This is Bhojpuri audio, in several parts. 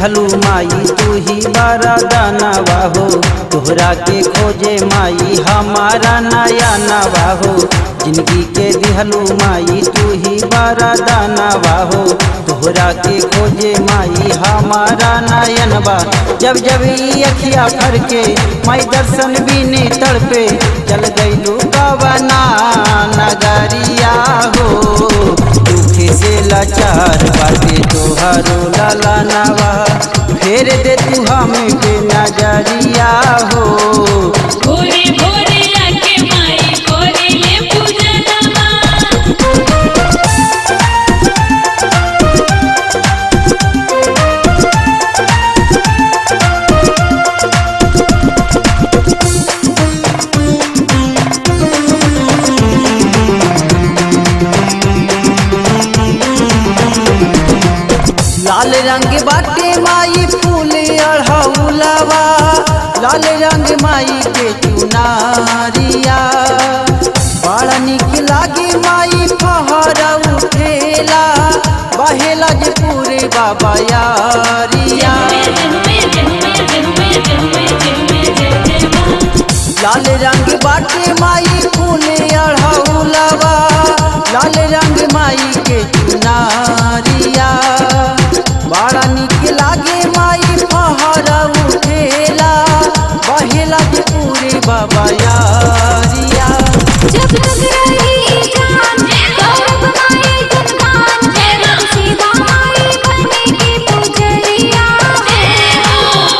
दिहलू माई तू ही वरदानवा हो। तोहरा के खोजे माई हमारा नया नवा हो। जिंदगी के दिहलू माई तू ही वरदानवा हो। तोहरा के खोजे माई हमारा नयनवा। जब जब ई अखिया भर के माई दर्शन बिने तड़पे, चल गईलू कवना नगरिया हो। दुखे से लाचार बाटे तोहरो ललनवा, फेर दे तू हमें के नजरिया हो। भोरे भोरे आके माई कोरिले पूजनवा। लाल रंग बाटे माई फूल अढ़ौलवा, लाल रंग माई के चुनारिया। बड़ा निक लागे माई फहरा उठेला, बहेला जे पूरे बाबा यारिया। लाल रंग बाटे माई फूल अढ़ौलवा, लाल रंग माई के चुनारिया। बड़ा निक लागे माई पहाड़ा उठेला, बहेला जे पूरे बाबा यारिया। जब तक रही जान तब माई गुणगान, जब सीधा माई बनने की पुजरिया।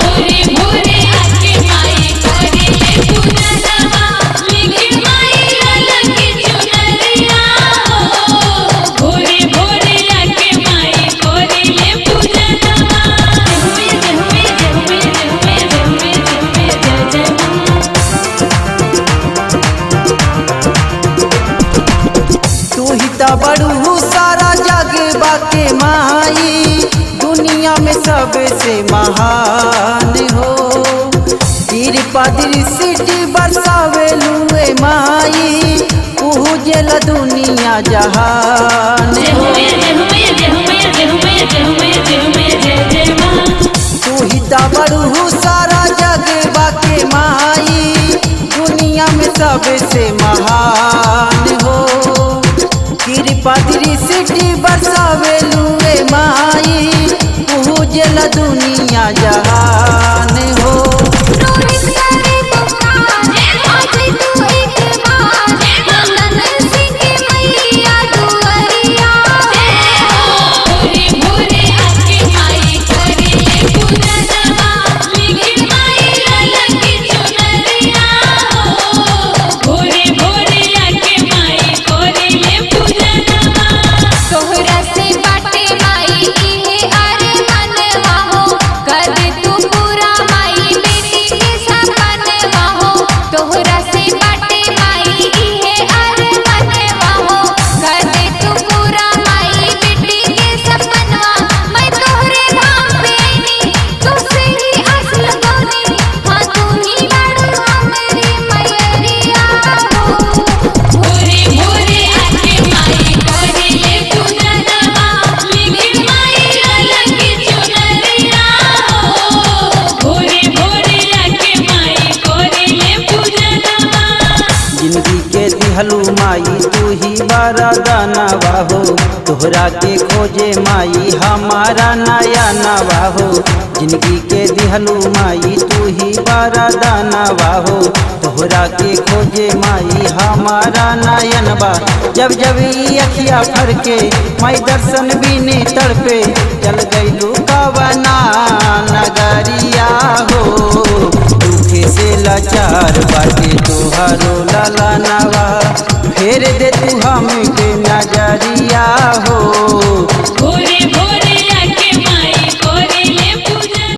भोरे भोरे आके माई कोरिले पूजनवा, लेकिन माई ललन की चुनरिया हो। भोरे भोरे आके माई कोरिले पूजनवा। तू ही त बड़ू सारा जग बाके माई, दुनिया में सबसे महान हो। कृपा दृष्टि बरसावेलुए माई, पूजल दुनिया जहान हो। तू ही त बड़ू सारा जग बाके माई, दुनिया में सबसे महान हो। कृपा दृष्टि बरसावेलुए माई, पूजल दुनिया जहान हो। रोहित करे पुकार, आज तू एक बार, नंदन सिंह मैया दुआरिया। भोरे भोरे आके माई कोरिले पूजनवा, लेकिन माई ललन की चुनरिया हो। भोरे भोरे आके माई कोरिले पूजनवा। तोहरा से बाटे माई इहे अरे मनवा हो, कर दे तू पूरा माई बेटी के सपनवा हो। तोहरा से बाटे माई इहे अरे मनवा हो, कर दे तू पूरा माई बेटी के सपनवा। मैं तोहरे धाम पे आईनी, तुझसे ही आस लगौनी, हाँ तू ही बाड़ू हमरी मैयरिया हो। भोरे भोरे आके माई कोरिले पूजनवा, लेकिन माई ललन की चुनरिया हो। भोरे भोरे आके माई कोरिले पूजनवा। जिंदगी के दिहलू माई तू ही वरदानवा हो। तोहरा के खोजे माई हमारा नया नवा हो। जिंदगी के दिहलू माई तू ही वरदानवा हो। तोहरा के खोजे माई हमारा नयनवा। जब जब ई अखिया भर के माई दर्शन बिने तड़पे, चल गईलू कवना नगरिया हो। दुखे से लाचार बाटे तोहरो ललनवा, फेर दे तू हमें